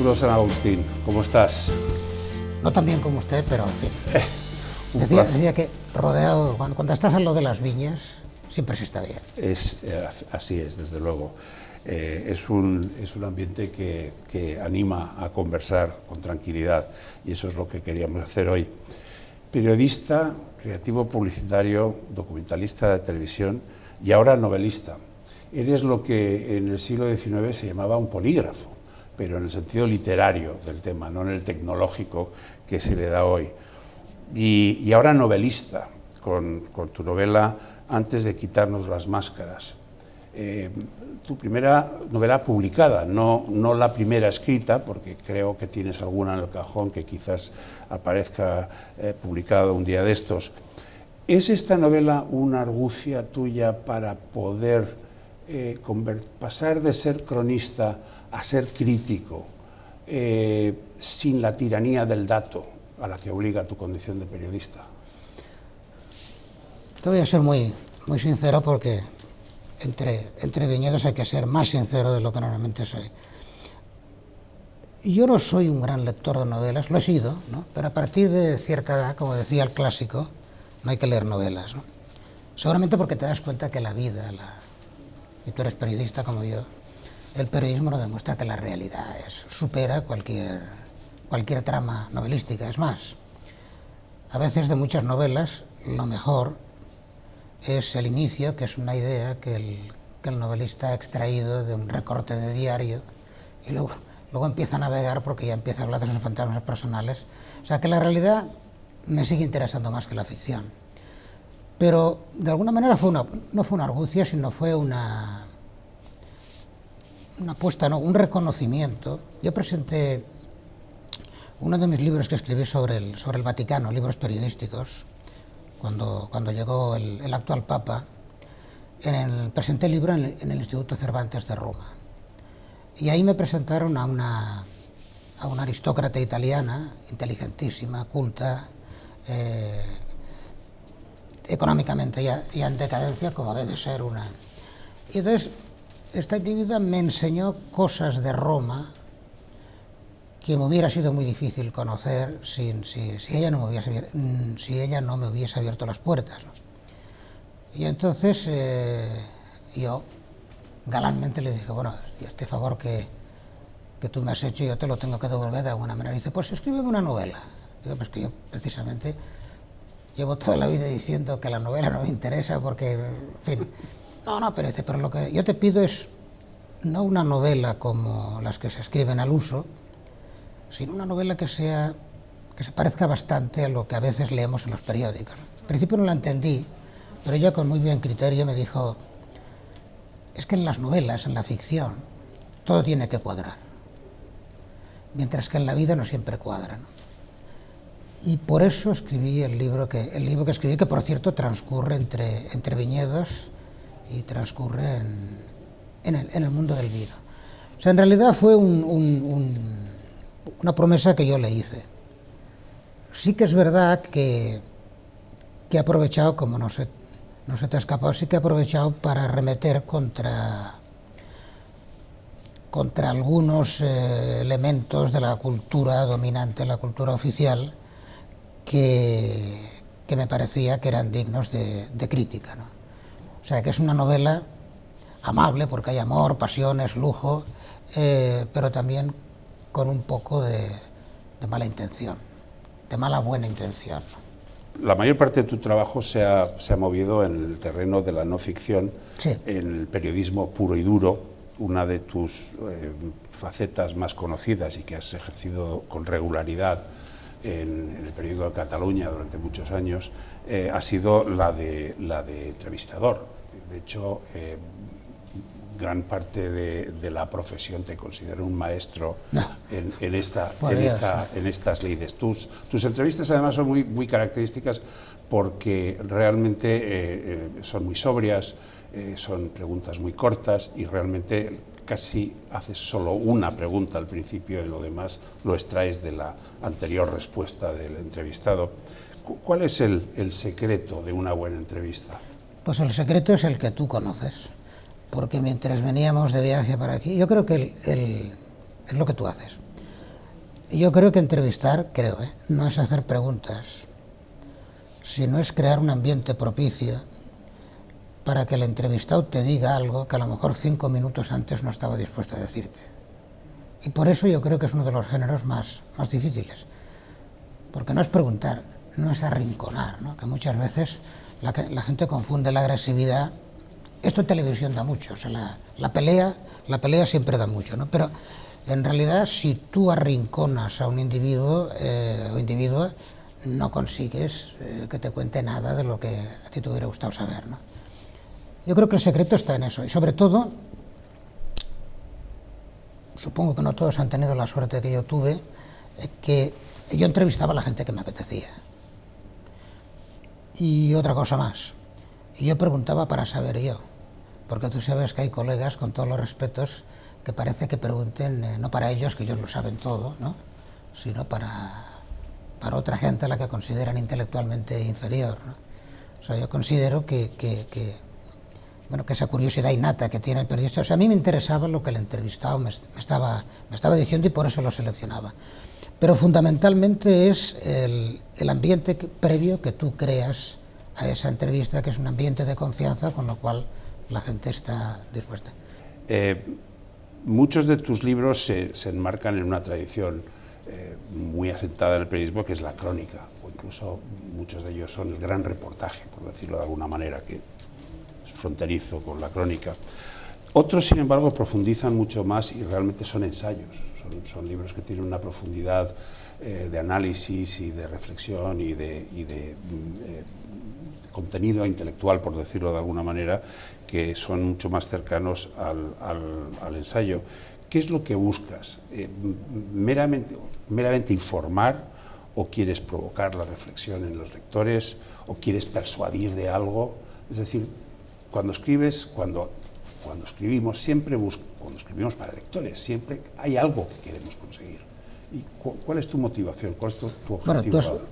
Arturo San Agustín, ¿cómo estás? No tan bien como usted, pero en fin. Decía que rodeado, cuando estás en lo de las viñas, siempre se está bien. Así es, desde luego. Es un ambiente que anima a conversar con tranquilidad y eso es lo que queríamos hacer hoy. Periodista, creativo publicitario, documentalista de televisión y ahora novelista. Eres lo que en el siglo XIX se llamaba un polígrafo, pero en el sentido literario del tema, no en el tecnológico que se le da hoy. Y ahora novelista, con tu novela Antes de quitarnos las máscaras. Tu primera novela publicada, no la primera escrita, porque creo que tienes alguna en el cajón que quizás aparezca publicada un día de estos. ¿Es esta novela una argucia tuya para poder pasar de ser cronista a ser crítico sin la tiranía del dato a la que obliga tu condición de periodista? Te voy a ser muy sincero porque entre viñedos hay que ser más sincero de lo que normalmente soy. Yo no soy un gran lector de novelas, lo he sido, ¿no? Pero a partir de cierta edad, como decía el clásico, no hay que leer novelas, ¿no? Seguramente porque te das cuenta que la vida, y tú eres periodista como yo, el periodismo nos demuestra que la realidad supera cualquier trama novelística. Es más, a veces de muchas novelas lo mejor es el inicio, que es una idea que el novelista ha extraído de un recorte de diario y luego empieza a navegar porque ya empieza a hablar de sus fantasmas personales. O sea que la realidad me sigue interesando más que la ficción. Pero de alguna manera no fue una argucia, sino fue una apuesta, ¿no? Un reconocimiento. Yo presenté uno de mis libros que escribí sobre el Vaticano, libros periodísticos, cuando llegó el actual Papa, presenté el libro en el Instituto Cervantes de Roma. Y ahí me presentaron a una aristócrata italiana, inteligentísima, culta, económicamente ya en decadencia, como debe ser una. Y entonces, esta individua me enseñó cosas de Roma que me hubiera sido muy difícil conocer si ella no me hubiese abierto las puertas, ¿no? Y entonces yo galantmente le dije, bueno, este favor que tú me has hecho yo te lo tengo que devolver de alguna manera. Y dice, pues escríbeme una novela. Digo, pues que yo precisamente llevo toda la vida diciendo que la novela no me interesa porque, en fin, no, pero lo que yo te pido es no una novela como las que se escriben al uso, sino una novela que se parezca bastante a lo que a veces leemos en los periódicos. Al principio no la entendí, pero ella con muy buen criterio me dijo, es que en las novelas, en la ficción, todo tiene que cuadrar, mientras que en la vida no siempre cuadra, ¿no? Y por eso escribí el libro que escribí, que por cierto transcurre entre viñedos y transcurre en el mundo del vino. O sea, en realidad fue una promesa que yo le hice. Sí que es verdad que he aprovechado, como no se te ha escapado, sí que he aprovechado para arremeter contra algunos elementos de la cultura dominante, la cultura oficial, que me parecía que eran dignos de crítica, ¿no? O sea, que es una novela amable porque hay amor, pasiones, lujo, pero también con un poco de mala intención, de mala buena intención. La mayor parte de tu trabajo se ha movido en el terreno de la no ficción, sí, en el periodismo puro y duro, una de tus facetas más conocidas y que has ejercido con regularidad en el periódico de Cataluña durante muchos años, ha sido la de entrevistador. De hecho, gran parte de la profesión te considero un maestro en estas lides. Tus entrevistas además son muy características porque realmente son muy sobrias, son preguntas muy cortas y realmente casi haces solo una pregunta al principio y lo demás lo extraes de la anterior respuesta del entrevistado. ¿Cuál es el secreto de una buena entrevista? Pues el secreto es el que tú conoces. Porque mientras veníamos de viaje para aquí, yo creo que es lo que tú haces. Yo creo que entrevistar, no es hacer preguntas, sino es crear un ambiente propicio para que el entrevistado te diga algo que a lo mejor 5 minutos antes no estaba dispuesto a decirte. Y por eso yo creo que es uno de los géneros más difíciles, porque no es preguntar, no es arrinconar, ¿no? Que muchas veces la gente confunde la agresividad. Esto en televisión da mucho, o sea, la pelea siempre da mucho, ¿no? Pero en realidad, si tú arrinconas a un individuo o individua, no consigues que te cuente nada de lo que a ti te hubiera gustado saber, ¿no? Yo creo que el secreto está en eso, y sobre todo, supongo que no todos han tenido la suerte que yo tuve, que yo entrevistaba a la gente que me apetecía. Y otra cosa más, yo preguntaba para saber yo, porque tú sabes que hay colegas, con todos los respetos, que parece que pregunten no para ellos, que ellos lo saben todo, ¿no? Sino para otra gente a la que consideran intelectualmente inferior, ¿no? O sea, yo considero que esa curiosidad innata que tiene el periodista, o sea, a mí me interesaba lo que el entrevistado me estaba diciendo, y por eso lo seleccionaba. Pero fundamentalmente es el ambiente previo que tú creas a esa entrevista, que es un ambiente de confianza, con lo cual la gente está dispuesta. Muchos de tus libros se enmarcan en una tradición muy asentada en el periodismo, que es la crónica, o incluso muchos de ellos son el gran reportaje, por decirlo de alguna manera, que es fronterizo con la crónica. Otros, sin embargo, profundizan mucho más y realmente son ensayos, son libros que tienen una profundidad de análisis y de reflexión y de contenido intelectual, por decirlo de alguna manera, que son mucho más cercanos al ensayo. ¿Qué es lo que buscas? ¿Meramente informar, o quieres provocar la reflexión en los lectores, o quieres persuadir de algo? Es decir, cuando escribes, cuando escribimos, cuando escribimos para lectores, siempre hay algo que queremos conseguir. ¿Y cuál es tu motivación? ¿Cuál es tu objetivo? Bueno,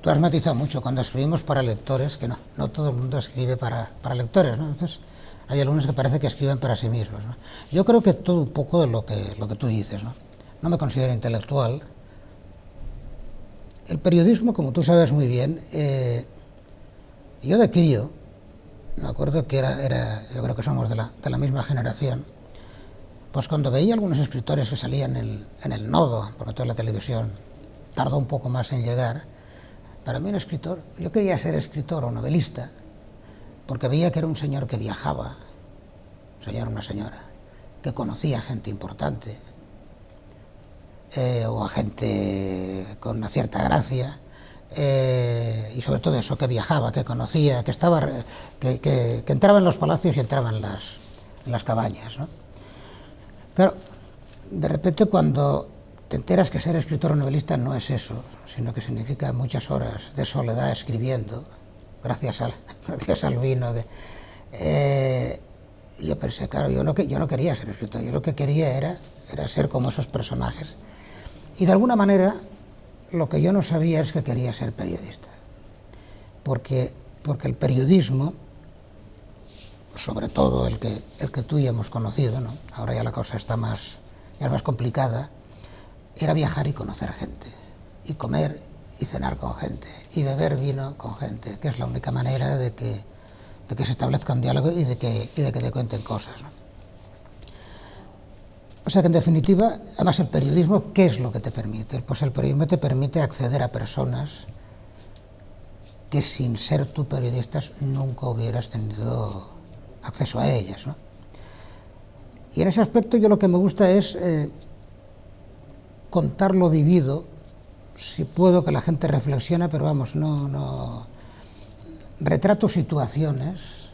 tú has matizado mucho cuando escribimos para lectores, que no todo el mundo escribe para lectores, ¿no? Entonces, hay algunos que parece que escriben para sí mismos, ¿no? Yo creo que todo un poco de lo que tú dices, ¿no? No me considero intelectual. El periodismo, como tú sabes muy bien, yo de crío, me acuerdo que yo creo que somos de la misma generación, pues cuando veía algunos escritores que salían en el Nodo, porque toda la televisión tardó un poco más en llegar, para mí un escritor, yo quería ser escritor o novelista, porque veía que era un señor que viajaba, un señor o una señora, que conocía a gente importante, o a gente con una cierta gracia, y sobre todo eso, que viajaba, que conocía, que entraba en los palacios y entraba en las cabañas, ¿no? Claro, de repente cuando te enteras que ser escritor o novelista no es eso, sino que significa muchas horas de soledad escribiendo, gracias al vino. Yo pensé, claro, yo no quería ser escritor, yo lo que quería era ser como esos personajes. Y de alguna manera, lo que yo no sabía es que quería ser periodista. Porque el periodismo, sobre todo el que tú y yo hemos conocido, ¿no? Ahora ya la cosa está más complicada, era viajar y conocer gente, y comer y cenar con gente, y beber vino con gente, que es la única manera de que se establezca un diálogo y de que te cuenten cosas, ¿no? O sea que en definitiva, además el periodismo, ¿qué es lo que te permite? Pues el periodismo te permite acceder a personas que sin ser tú periodistas nunca hubieras tenido acceso a ellas, ¿no? Y en ese aspecto yo lo que me gusta es contar lo vivido, si puedo que la gente reflexione, pero vamos, no retrato situaciones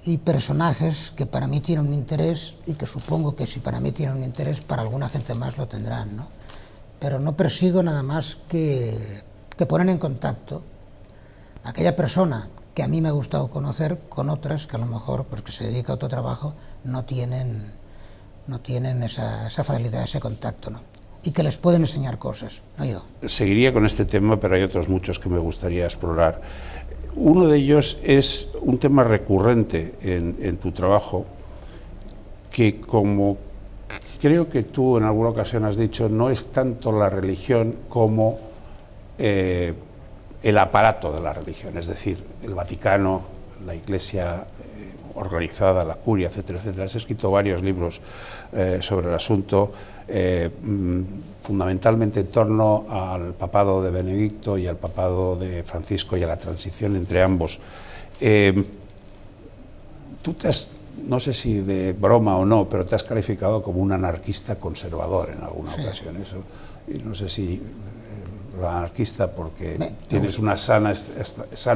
y personajes que para mí tienen un interés, y que supongo que si para mí tienen un interés, para alguna gente más lo tendrán, ¿no? Pero no persigo nada más que poner en contacto a aquella persona que a mí me ha gustado conocer con otras que a lo mejor, pues que se dedica a otro trabajo, no tienen esa facilidad, ese contacto, ¿no? Y que les pueden enseñar cosas, no yo. Seguiría con este tema, pero hay otros muchos que me gustaría explorar. Uno de ellos es un tema recurrente en tu trabajo, que como creo que tú en alguna ocasión has dicho, no es tanto la religión como el aparato de la religión, es decir, el Vaticano, la Iglesia organizada, la curia, etcétera, etcétera. Has escrito varios libros sobre el asunto, fundamentalmente en torno al papado de Benedicto y al papado de Francisco y a la transición entre ambos. Tú te has, no sé si de broma o no, pero te has calificado como un anarquista conservador en alguna ocasión. Eso, y no sé si anarquista porque tienes un sano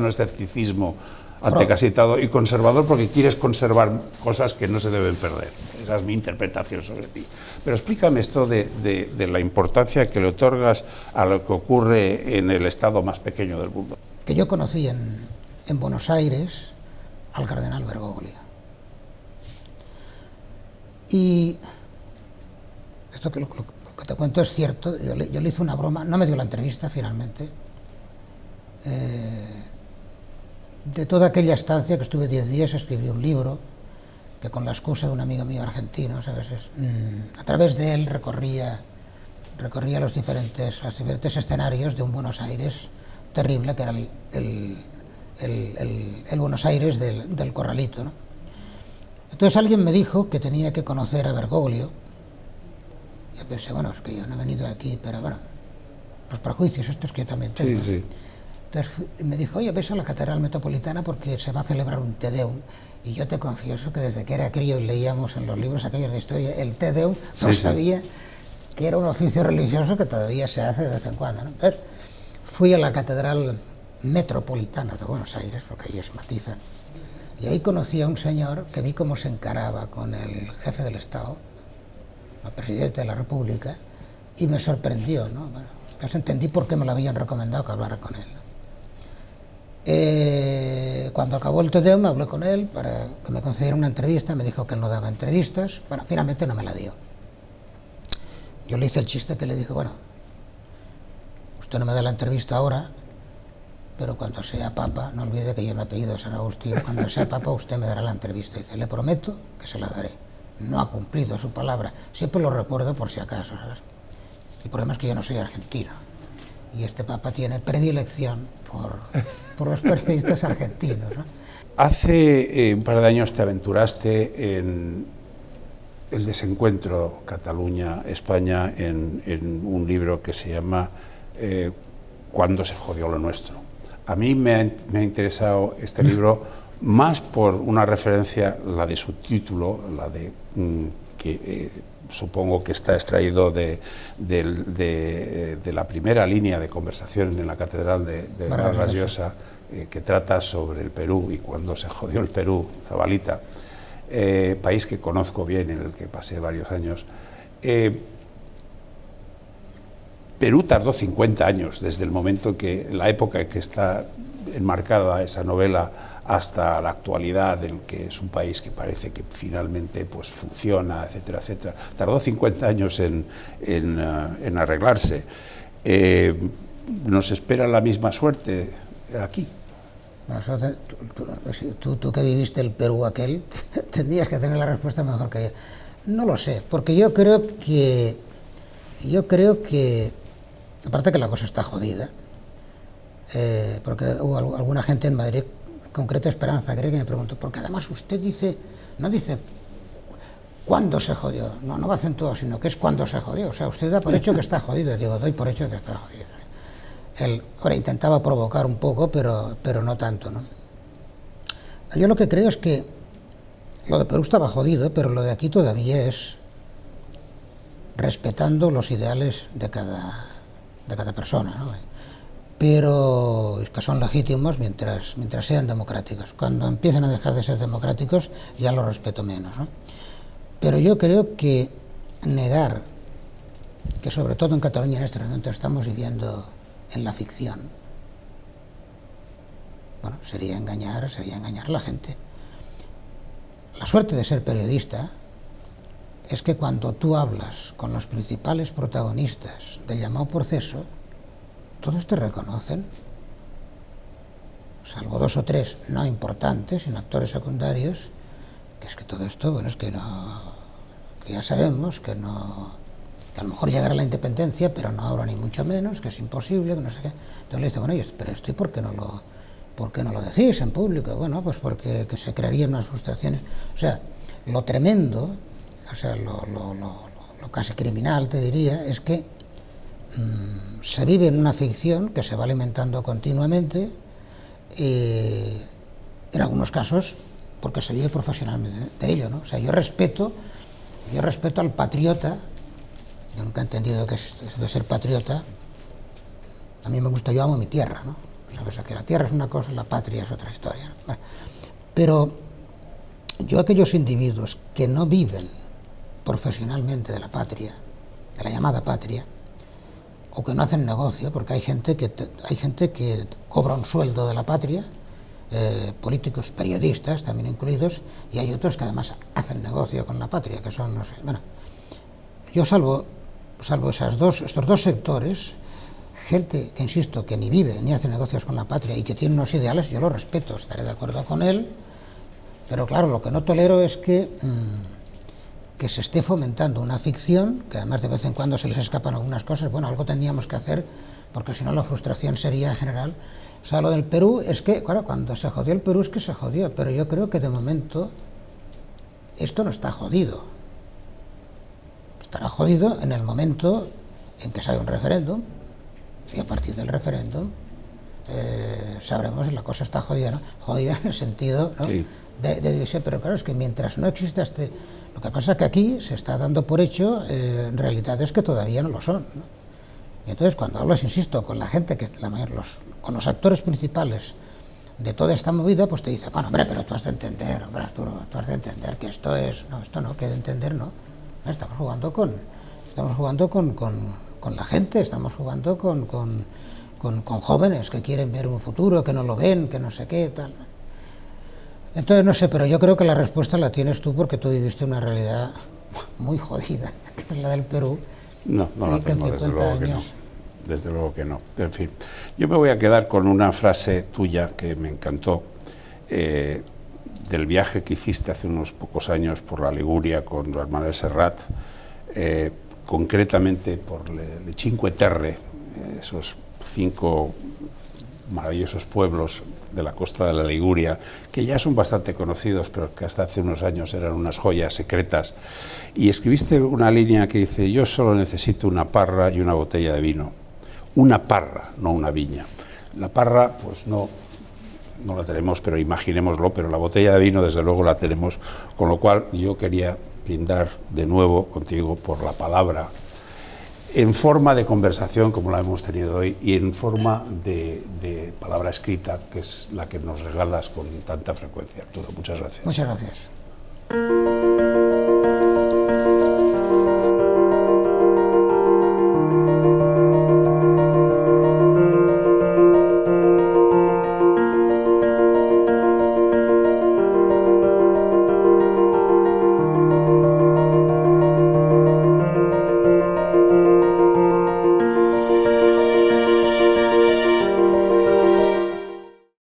escepticismo ante casi todo, y conservador porque quieres conservar cosas que no se deben perder. Esa es mi interpretación sobre ti. Pero explícame esto de la importancia que le otorgas a lo que ocurre en el estado más pequeño del mundo. Que yo conocí en Buenos Aires al cardenal Bergoglio. Y esto que lo que te cuento es cierto. Yo le hice una broma, no me dio la entrevista finalmente. De toda aquella estancia, que estuve 10 días, escribí un libro que, con la excusa de un amigo mío argentino, ¿sabes? A través de él recorría los diferentes escenarios de un Buenos Aires terrible, que era el Buenos Aires del Corralito, ¿no? Entonces alguien me dijo que tenía que conocer a Bergoglio. Yo pensé, bueno, es que yo no he venido aquí, pero bueno, los prejuicios estos que yo también tengo. Sí, sí. Entonces me dijo, oye, ves a la Catedral Metropolitana porque se va a celebrar un Te Deum. Y yo te confieso que desde que era crío y leíamos en los libros aquellos de historia el Te Deum, no sabía que era un oficio religioso que todavía se hace de vez en cuando, ¿no? Entonces fui a la Catedral Metropolitana de Buenos Aires, porque ahí es matizan, y ahí conocí a un señor que vi cómo se encaraba con el jefe del Estado, el presidente de la República, y me sorprendió, ¿no? Bueno, entonces entendí por qué me lo habían recomendado que hablara con él. Cuando acabó el Te Deum me hablé con él para que me concediera una entrevista. Me dijo que él no daba entrevistas. Bueno, finalmente no me la dio. Yo le hice el chiste que le dije, bueno, usted no me da la entrevista ahora, pero cuando sea papa, no olvide que yo me apellido de San Agustín, cuando sea papa usted me dará la entrevista. Y dice, le prometo que se la daré. No ha cumplido su palabra. Siempre lo recuerdo por si acaso, ¿sabes? El problema es que yo no soy argentino. Y este papa tiene predilección por los periodistas argentinos, ¿no? Hace un par de años te aventuraste en el desencuentro Cataluña-España en un libro que se llama ¿Cuándo se jodió lo nuestro? A mí me ha interesado este libro más por una referencia, la de su título, la de que supongo que está extraído de la primera línea de conversación en la Catedral de Vargas Llosa, que trata sobre el Perú y cuando se jodió el Perú, Zabalita, país que conozco bien, en el que pasé varios años. Perú tardó 50 años, desde el momento que, la época en que está enmarcada esa novela, hasta la actualidad, en que es un país que parece que finalmente pues funciona, etcétera, etcétera. Tardó 50 años en arreglarse. ¿Nos espera la misma suerte aquí? Bueno, tú que viviste el Perú aquel, tendrías que tener la respuesta mejor que yo. No lo sé, porque yo creo que, aparte que la cosa está jodida, porque hubo alguna gente en Madrid, en concreto Esperanza, creo que me preguntó, porque además usted no dice cuándo se jodió, no va acentuado, sino que es cuándo se jodió, o sea, usted da por hecho que está jodido. Digo, doy por hecho que está jodido. Él ahora intentaba provocar un poco, pero no tanto, ¿no? Yo lo que creo es que lo de Perú estaba jodido, pero lo de aquí todavía es respetando los ideales de cada persona, ¿no? Pero es que son legítimos mientras sean democráticos. Cuando empiezan a dejar de ser democráticos ya los respeto menos, ¿no? Pero yo creo que negar que sobre todo en Cataluña en este momento estamos viviendo en la ficción, bueno, sería engañar a la gente. La suerte de ser periodista es que cuando tú hablas con los principales protagonistas del llamado proceso, todos te reconocen, salvo 2 o 3 no importantes, sino actores secundarios, que es que todo esto, bueno, es que porque ya sabemos que no, que a lo mejor llegará la independencia, pero no ahora ni mucho menos, que es imposible, que no sé qué. Entonces le dice, bueno, pero esto, ¿por qué no lo decís en público? Bueno, pues porque que se crearían unas frustraciones. O sea, lo tremendo, o sea, lo casi criminal, te diría, es que se vive en una ficción que se va alimentando continuamente, en algunos casos porque se vive profesionalmente de ello, ¿no? O sea, yo respeto al patriota. Yo nunca he entendido que es de ser patriota. A mí me gusta, yo amo mi tierra, ¿no? Sabes, que la tierra es una cosa, la patria es otra historia, ¿no? Bueno, pero yo, aquellos individuos que no viven profesionalmente de la patria, de la llamada patria, o que no hacen negocio, porque hay gente que cobra un sueldo de la patria, políticos, periodistas también incluidos, y hay otros que además hacen negocio con la patria, que son, no sé, bueno, yo salvo estos dos sectores, gente que, insisto, que ni vive ni hace negocios con la patria y que tiene unos ideales, yo lo respeto, estaré de acuerdo con él, pero claro, lo que no tolero es que se esté fomentando una ficción, que además de vez en cuando se les escapan algunas cosas. Bueno, algo teníamos que hacer, porque si no la frustración sería general. O sea, lo del Perú es que, claro, cuando se jodió el Perú es que se jodió, pero yo creo que de momento esto no está jodido. Estará jodido en el momento en que se haga un referéndum, y a partir del referéndum sabremos si la cosa está jodida, ¿no? Jodida en el sentido, ¿no? Sí, de división, pero claro, es que mientras no exista lo que pasa es que aquí se está dando por hecho realidades que todavía no lo son, ¿no? Y entonces cuando hablas, insisto, con la gente, con los actores principales de toda esta movida, pues te dice, bueno, hombre, pero tú has de entender, hombre, Arturo, tú has de entender que esto no, que de entender no. Estamos jugando con la gente, estamos jugando con jóvenes que quieren ver un futuro, que no lo ven, que no sé qué, tal. Entonces, no sé, pero yo creo que la respuesta la tienes tú, porque tú viviste una realidad muy jodida, que es la del Perú. No la tengo, desde luego que no. Desde luego que no. En fin, yo me voy a quedar con una frase tuya que me encantó, del viaje que hiciste hace unos pocos años por la Liguria con Joan Manuel Serrat, concretamente por le Cinque Terre, esos 5 maravillosos pueblos de la costa de la Liguria, que ya son bastante conocidos, pero que hasta hace unos años eran unas joyas secretas. Y escribiste una línea que dice: yo solo necesito una parra y una botella de vino. Una parra, no una viña. La parra, pues no la tenemos, pero imaginémoslo, pero la botella de vino desde luego la tenemos, con lo cual yo quería brindar de nuevo contigo por la palabra, en forma de conversación como la hemos tenido hoy, y en forma de palabra escrita, que es la que nos regalas con tanta frecuencia. Arturo, muchas gracias. Muchas gracias.